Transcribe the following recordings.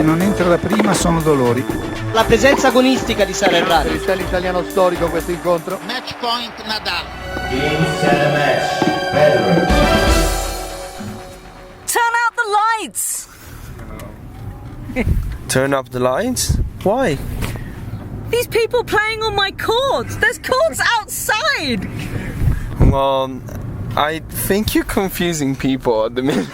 Se non entra la prima sono dolori. La presenza agonistica di Sara Errani. Per l'italiano storico questo incontro. Match point Nadal. Iniziare match. Federer. Turn out the lights! Turn up the lights? Why? These people playing on my courts! There's courts outside! Well, I think you're confusing people at the minute.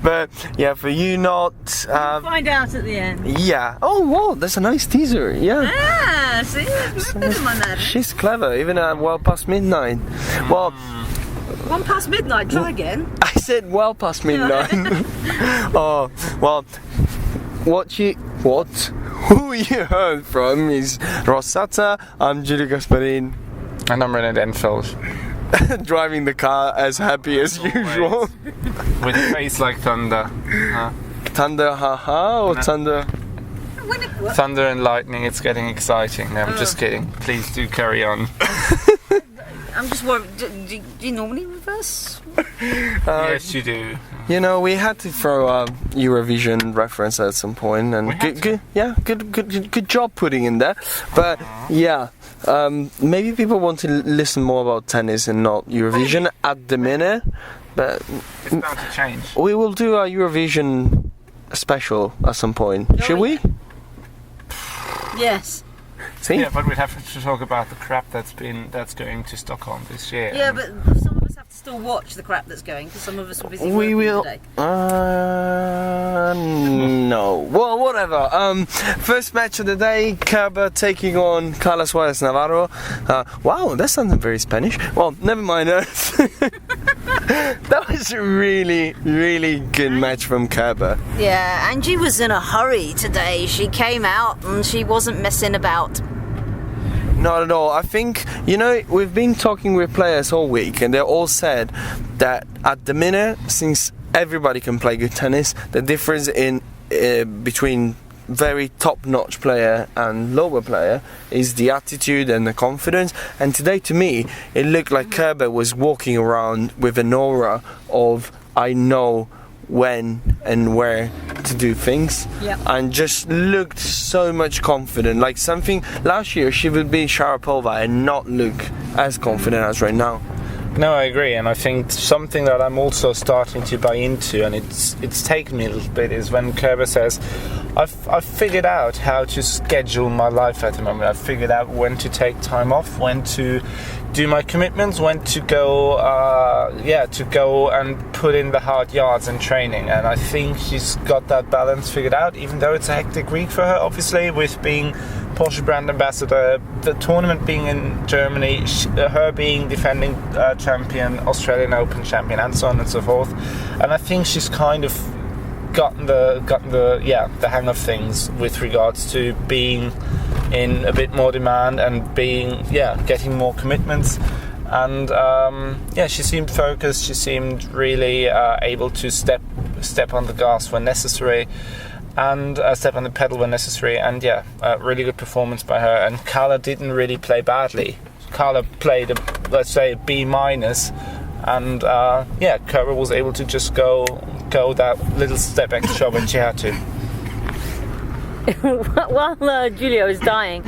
But yeah, for you not... Find out at the end. Yeah. Oh, wow, that's a nice teaser. Yeah. Ah, see? There's nothing in my madness. She's clever, even at well past midnight. Well... 1 past midnight, try again. I said well past midnight. Oh, well... Who you heard from is Satar. I'm Giulio Gasparin. And I'm René Denfeld. Driving the car as happy as usual. With a face like thunder. Thunder haha or No. thunder? Thunder and lightning, it's getting exciting. No, I'm just kidding. Please do carry on. I'm just worried. Do you normally reverse? Yes, you do. You know, we had to throw a Eurovision reference at some point, and good job putting in there. But yeah, maybe people want to listen more about tennis and not Eurovision at the minute. But It's bound to change. we will do a Eurovision special at some point. Should we? Yes. See? Yeah, but we'd have to talk about the crap that's going to Stockholm this year. Yeah, but some of us have to still watch the crap that's going because some of us are busy We working will. today. No. Well, whatever. First match of the day: Kerber taking on Carlos Suarez Navarro. Wow, that sounded very Spanish. Well, never mind. That was a really, really good match from Kerber. Yeah, Angie was in a hurry today. She came out and she wasn't messing about. Not at all. I think, you know, we've been talking with players all week and they all said that at the minute, since everybody can play good tennis, the difference in between very top-notch player and lower player is the attitude and the confidence. And today, to me, it looked like Kerber was walking around with an aura of, I know when and where to do things. Yep. And just looked so much confident, like something last year she would be Sharapova and not look as confident as right now. No, I agree, and I think something that I'm also starting to buy into, and it's taken me a little bit, is when Kerber says, I've figured out how to schedule my life at the moment. I've figured out when to take time off, when to do my commitments, when to go, to go and put in the hard yards and training. And I think she's got that balance figured out, even though it's a hectic week for her, obviously, with being Porsche brand ambassador, the tournament being in Germany, her being defending champion, Australian Open champion, and so on and so forth. And I think she's kind of gotten the hang of things with regards to being in a bit more demand and getting more commitments. And she seemed focused. She seemed really able to step on the gas when necessary, and step on the pedal when necessary. And really good performance by her. And Carla didn't really play badly. Carla played let's say a B-, and Kerber was able to just go that little step extra when she had to. While Giulio is dying,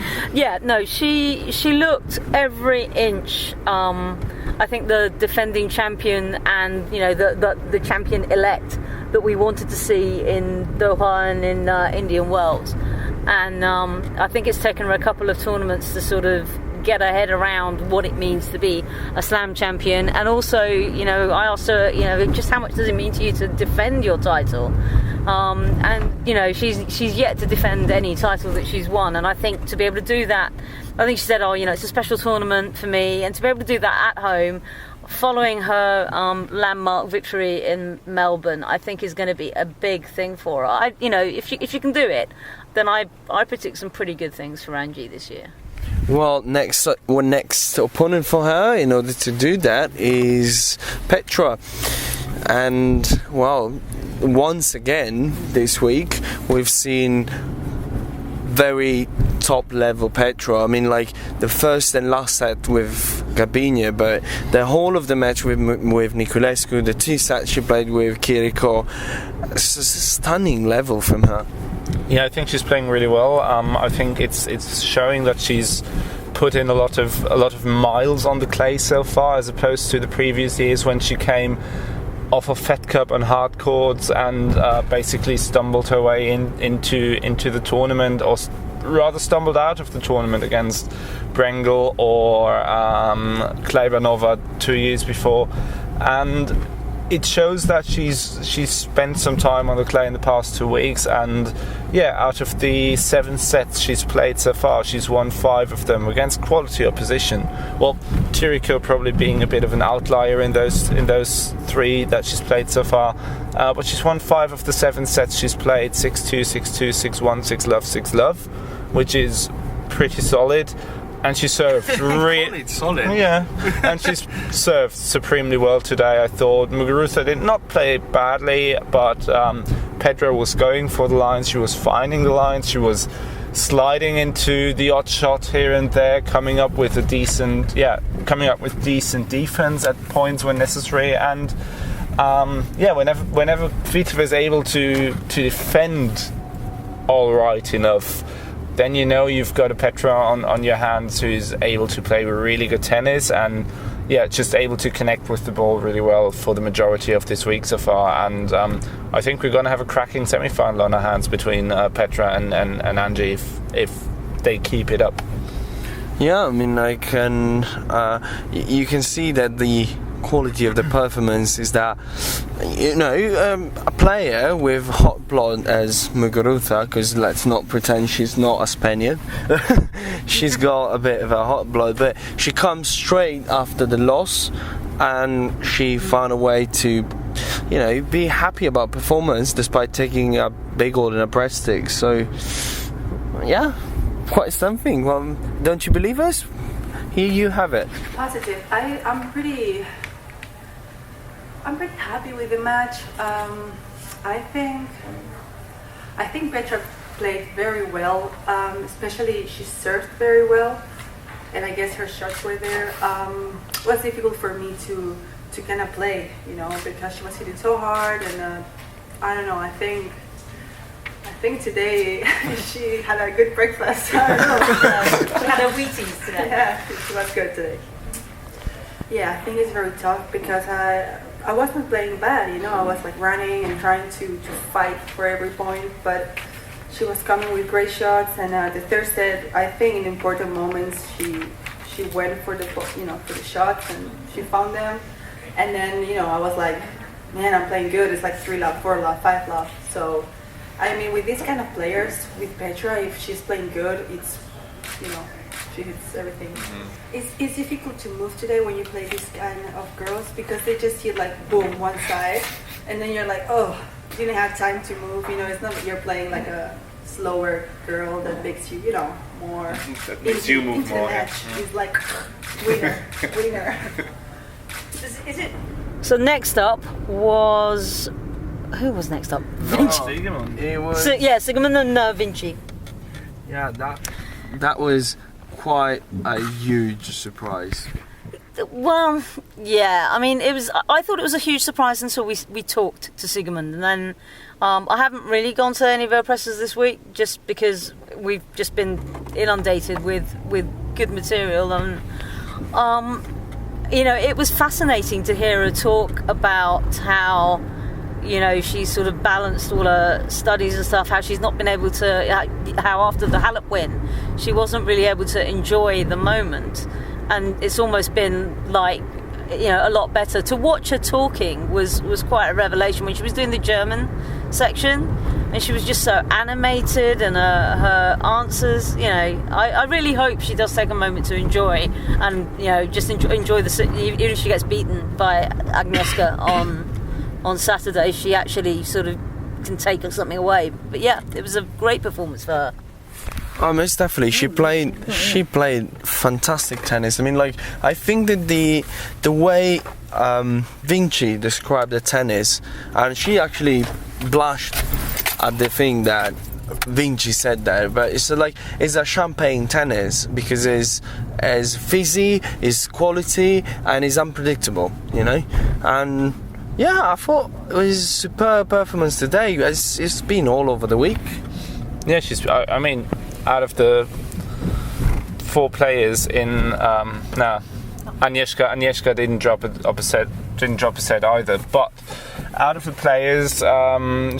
she looked every inch. I think the defending champion and the champion elect that we wanted to see in Doha and in Indian Wells, and I think it's taken her a couple of tournaments to sort of get her head around what it means to be a slam champion. And also, I asked her, just how much does it mean to you to defend your title? She's yet to defend any title that she's won, and I think to be able to do that, I think she said, it's a special tournament for me, and to be able to do that at home following her landmark victory in Melbourne, I think is going to be a big thing for her. If she can do it, then I predict some pretty good things for Angie this year. Well, next opponent for her in order to do that is Petra. And, well, once again this week we've seen very top level Petra. I mean, like the first and last set with Gabinia, but the whole of the match with Niculescu, the 2 sets she played with Kiriko, it's a stunning level from her. Yeah, I think she's playing really well. I think it's showing that she's put in a lot of miles on the clay so far, as opposed to the previous years when she came off of Fed Cup and hard courts and basically stumbled her way into the tournament, or rather stumbled out of the tournament against Brengel or Klebanova 2 years before. And it shows that she's spent some time on the clay in the past 2 weeks, and yeah, out of the 7 sets she's played so far, she's won 5 of them against quality opposition. Well, Tiriko probably being a bit of an outlier in those 3 that she's played so far, but she's won 5 of the 7 sets she's played: 6-2, 6-2, 6-1, 6-love, 6-love, which is pretty solid. And she served really solid. Yeah, and she's served supremely well today. I thought Muguruza did not play badly, but Petra was going for the lines. She was finding the lines. She was sliding into the odd shot here and there, coming up with decent defense at points when necessary. And whenever Kvitova is able to defend all right enough, then you know you've got a Petra on your hands who's able to play really good tennis, and just able to connect with the ball really well for the majority of this week so far. And I think we're going to have a cracking semi-final on our hands between Petra and Angie if they keep it up. Yeah, I mean, you can see that the quality of the performance is that, a player with hot blood as Muguruza, because let's not pretend she's not a Spaniard, she's got a bit of a hot blood, but she comes straight after the loss and she found a way to be happy about performance despite taking a big hole in a breaststick. So yeah, quite something. Well, don't you believe us? Here you have it. Positive. I'm pretty happy with the match. I think Petra played very well, especially she served very well, and I guess her shots were there. It was difficult for me to kind of play, because she was hitting so hard, and I don't know, I think today she had a good breakfast. I don't know. She had a Wheaties today. Yeah, she was good today. Yeah, I think it's very tough because I wasn't playing bad, I was like running and trying to fight for every point, but she was coming with great shots, and the third set, I think in important moments she went for the for the shots and she found them, and then I was like, man, I'm playing good. It's like 3-love, 4-love, 5-love. So I mean, with these kind of players, with Petra, if she's playing good, it's she hits everything. Mm-hmm. It's difficult to move today when you play this kind of girls, because they just hit like boom one side, and then you're like, oh, you didn't have time to move. It's not like you're playing like a slower girl that makes you more. That makes you move more. It's like winner. Is it? So next up was... Who was next up? Vinci. Siegemund. It was... Siegemund and Vinci. Yeah, that was quite a huge surprise. Well, yeah. I mean, I thought it was a huge surprise until we talked to Siegemund, and then I haven't really gone to any of her presses this week, just because we've just been inundated with good material, and it was fascinating to hear her talk about how she's sort of balanced all her studies and stuff, how she's not been able to, how after the Halep win, she wasn't really able to enjoy the moment. And it's almost been like, a lot better. To watch her talking was quite a revelation when she was doing the German section. And she was just so animated, and her answers, I really hope she does take a moment to enjoy, and, just enjoy even if she gets beaten by Agnieszka on Saturday, she actually sort of can take something away. But yeah, it was a great performance for her. Oh, most definitely. She played fantastic tennis. I mean, I think that the way Vinci described the tennis, and she actually blushed at the thing that Vinci said that, but it's like it's a champagne tennis because it's fizzy, it's quality, and it's unpredictable, you know. And yeah, I thought it was a superb performance today. It's been all over the week. Yeah, I mean, out of the 4 players in Agnieszka didn't drop a set either, but out of the players,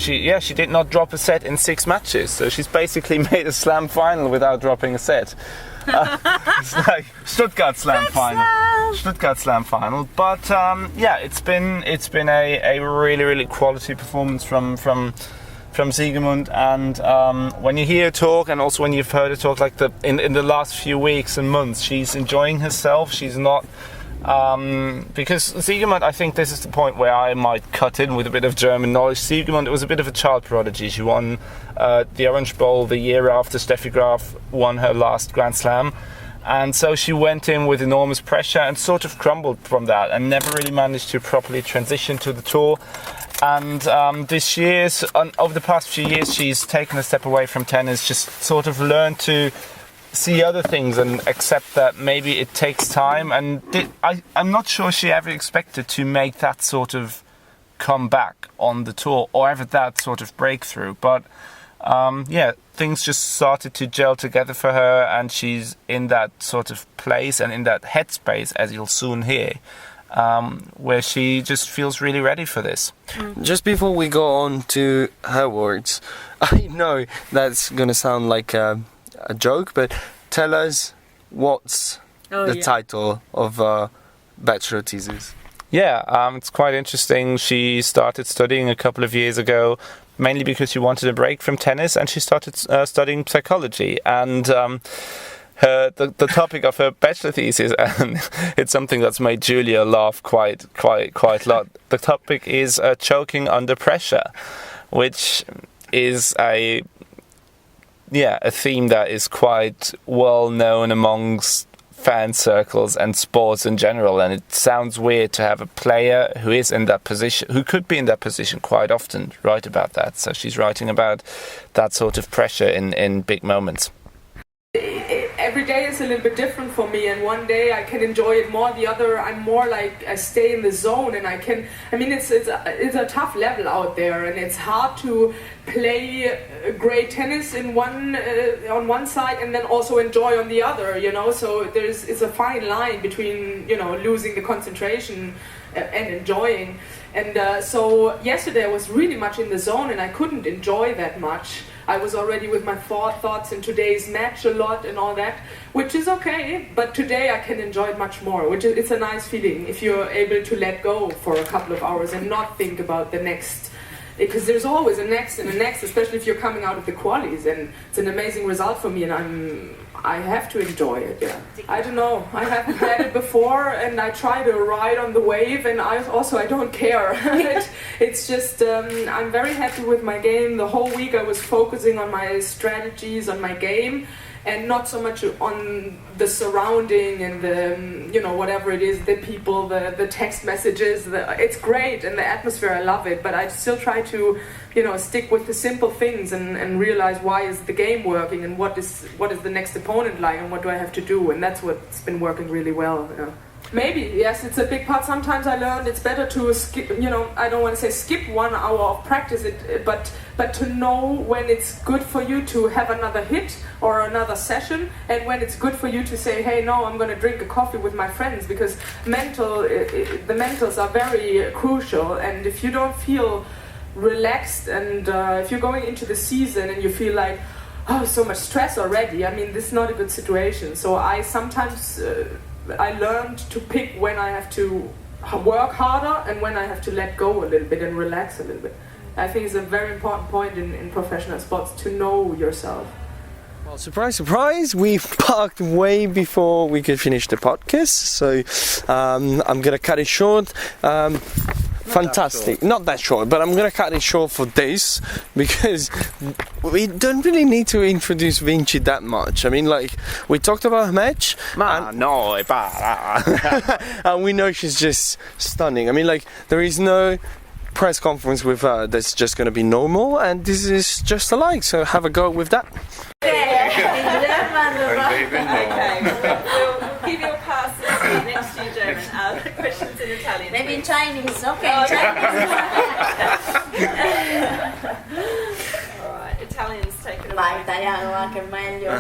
she did not drop a set in 6 matches, so she's basically made a slam final without dropping a set. It's like Stuttgart slam final. But yeah, it's been a really quality performance from Siegemund, and when you hear her talk, and also when you've heard her talk, like in the last few weeks and months, she's enjoying herself. She's not because Siegemund, I think this is the point where I might cut in with a bit of German knowledge. Siegemund was a bit of a child prodigy. She won the Orange Bowl the year after Steffi Graf won her last Grand Slam, and so she went in with enormous pressure and sort of crumbled from that and never really managed to properly transition to the tour. And over the past few years, she's taken a step away from tennis, just sort of learned to see other things and accept that maybe it takes time. And I'm not sure she ever expected to make that sort of comeback on the tour or ever that sort of breakthrough. But yeah, things just started to gel together for her, and she's in that sort of place and in that headspace, as you'll soon hear, where she just feels really ready for this. Just before we go on to her words, I know that's going to sound like a joke, but tell us what's the title of Bachelor Thesis. Yeah, it's quite interesting. She started studying a couple of years ago, mainly because she wanted a break from tennis, and she started studying psychology. And the topic of her bachelor thesis, and it's something that's made Giulio laugh quite a lot. The topic is choking under pressure, which is a theme that is quite well known amongst fan circles and sports in general. And it sounds weird to have a player who is in that position, who could be in that position quite often, write about that. So she's writing about that sort of pressure in big moments. Every day is a little bit different for me, and one day I can enjoy it more, the other I'm more like I stay in the zone, and it's a tough level out there, and it's hard to play great tennis in on one side and then also enjoy on the other, you know. So it's a fine line between, you know, losing the concentration and enjoying. And so yesterday I was really much in the zone, and I couldn't enjoy that much. I was already with my thoughts in today's match a lot and all that, which is okay, but today I can enjoy it much more, it's a nice feeling if you're able to let go for a couple of hours and not think about the next, because there's always a next and a next, especially if you're coming out of the qualies, and it's an amazing result for me, and I have to enjoy it. Yeah, I don't know, I haven't had it before, and I try to ride on the wave, and I don't care. It's just I'm very happy with my game. The whole week I was focusing on my strategies, on my game, and not so much on the surrounding and the, you know, whatever it is, the people, the text messages. It's great, and the atmosphere, I love it, but I still try to, you know, stick with the simple things and realize why is the game working, and what is the next opponent like, and what do I have to do, and that's what's been working really well. Yeah. Maybe, yes, it's a big part. Sometimes I learned it's better to skip, you know, I don't want to say skip 1 hour of practice, but to know when it's good for you to have another hit or another session, and when it's good for you to say, hey, no, I'm going to drink a coffee with my friends, because the mentals are very crucial, and if you don't feel relaxed, and if you're going into the season and you feel like, oh, so much stress already, I mean, this is not a good situation. So I sometimes... I learned to pick when I have to work harder and when I have to let go a little bit and relax a little bit. I think it's a very important point in professional sports, to know yourself. Well, surprise, surprise, we parked way before we could finish the podcast, so I'm going to cut it short. Fantastic, not that short, but I'm going to cut it short for this, because we don't really need to introduce Vinci that much. I mean, like, we talked about her match, and we know she's just stunning. I mean, like, there is no press conference with her that's just going to be normal, and this is just alike. So have a go with that. Okay, we'll give you a pass to speak next to you, German. Questions in Italian. Maybe in Chinese, okay. Alright, Italians take it Vai, away. italiano anche meglio,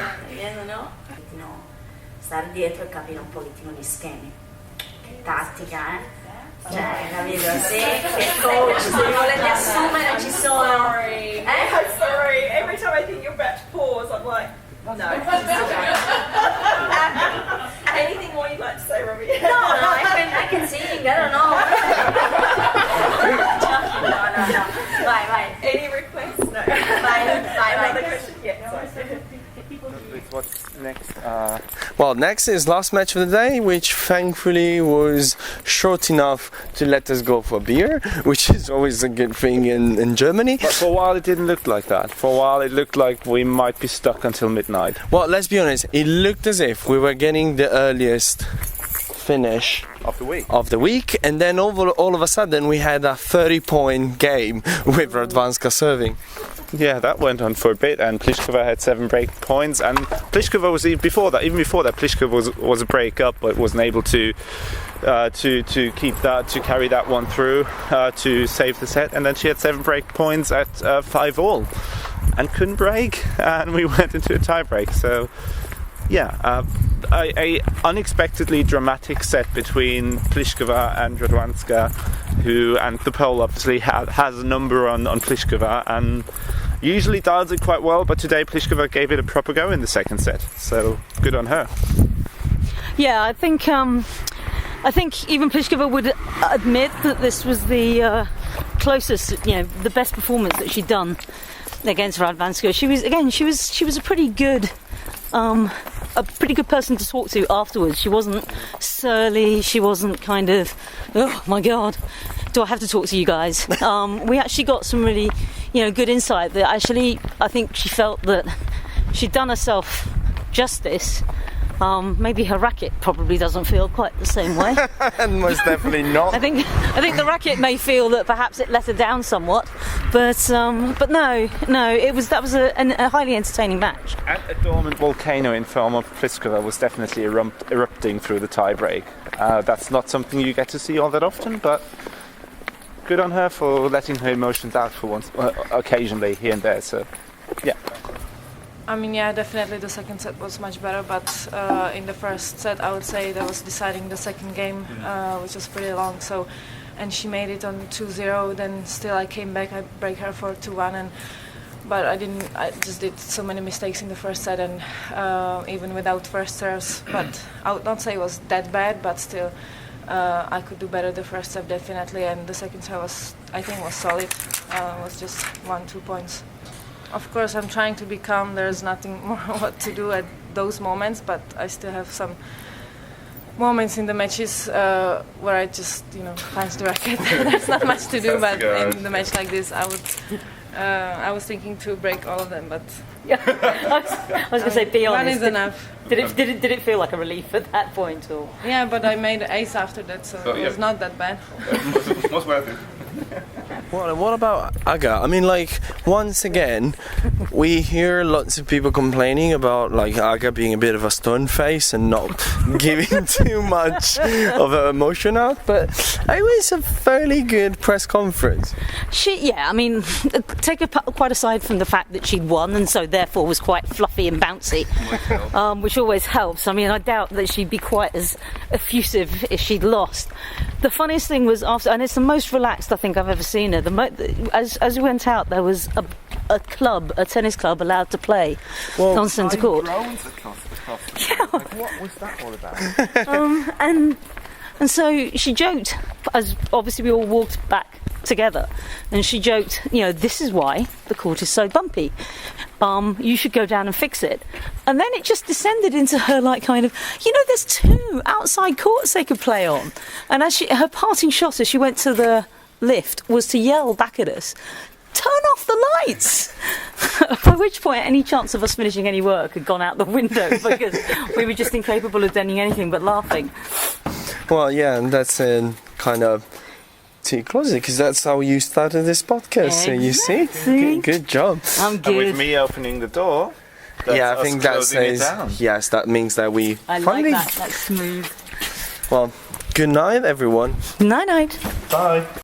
no? Stare dietro e capire un pochettino gli schemi. Che tattica, Cioè, capito? Sì, che coach, se volete assumere ci sono. Sorry. I'm sorry. Every time I think you're about to pause, I'm like, no. Anything more you'd like to say, Robbie? No, I can sing, I don't know. No. Vai. Any requests? No. Vai. Another question? Yeah, sorry. What's next? Well, next is last match of the day, which thankfully was short enough to let us go for beer, which is always a good thing in Germany. But for a while it didn't look like that. For a while it looked like we might be stuck until midnight. Well, let's be honest, it looked as if we were getting the earliest finish Of the week. and then all of a sudden we had a 30-point game with Radwanska serving. Yeah, that went on for a bit, and Pliskova had 7 break points, and Pliskova was even before that, Pliskova was a break up, but wasn't able to keep that, to carry that one through, to save the set, and then she had 7 break points at 5-all, and couldn't break, and we went into a tie break. So yeah, a unexpectedly dramatic set between Pliskova and Radwanska, and the Pole obviously has a number on Pliskova and usually dials it quite well, but today Pliskova gave it a proper go in the second set, so good on her. Yeah, I think even Pliskova would admit that this was the closest, the best performance that she'd done against Radwanska. She was a pretty good person to talk to afterwards. She wasn't surly. She wasn't kind of, oh my god, do I have to talk to you guys? We actually got some really, good insight that actually I think she felt that she'd done herself justice. Maybe her racket probably doesn't feel quite the same way. Most definitely not. I think the racket may feel that perhaps it let her down somewhat, but no, that was a highly entertaining match. And a dormant volcano in form of Pliskova was definitely erupting through the tie-break. That's not something you get to see all that often, but good on her for letting her emotions out for once, occasionally here and there. So, yeah. I mean, yeah, definitely the second set was much better, but in the first set I would say that was deciding the second game, which was pretty long. So, and she made it on 2-0. Then still I came back, I break her for 2-1, but I just did so many mistakes in the first set, and even without first serves. But I would not say it was that bad, but still I could do better the first set definitely, and the second set was solid. It was just 1-2 points. Of course, I'm trying to be calm. There's nothing more what to do at those moments, but I still have some moments in the matches where I just, punch the racket. There's not much to do, but in the match like this, I was thinking to break all of them, but yeah, I was going to say, be honest. One is enough. Did it feel like a relief at that point, or? Yeah, but I made an ace after that, so it was not that bad. Most worth it. What about Aga? I mean, once again, we hear lots of people complaining about Aga being a bit of a stone face and not giving too much of her emotion out, but it was a fairly good press conference. Take quite aside from the fact that she'd won and so therefore was quite fluffy and bouncy, which always helps. I mean, I doubt that she'd be quite as effusive if she'd lost. The funniest thing was after, and it's the most relaxed I think I've ever seen her. As we went out, there was a tennis club allowed to play on centre court. What was that all about? And so she joked, as obviously we all walked back together, and she joked, this is why the court is so bumpy. You should go down and fix it. And then it just descended into her there's 2 outside courts they could play on. And her parting shot as she went to the lift was to yell back at us, turn off the lights! By which point any chance of us finishing any work had gone out the window because we were just incapable of doing anything but laughing. Well, yeah, and that's kind of to close it, because that's how you started this podcast. So you see, good job. I'm And good. with me opening the door, that's Yeah, I us think that closing it says down. yes. That means that we I like finally. that. That's smooth. Well, good night, everyone. Night night. Bye.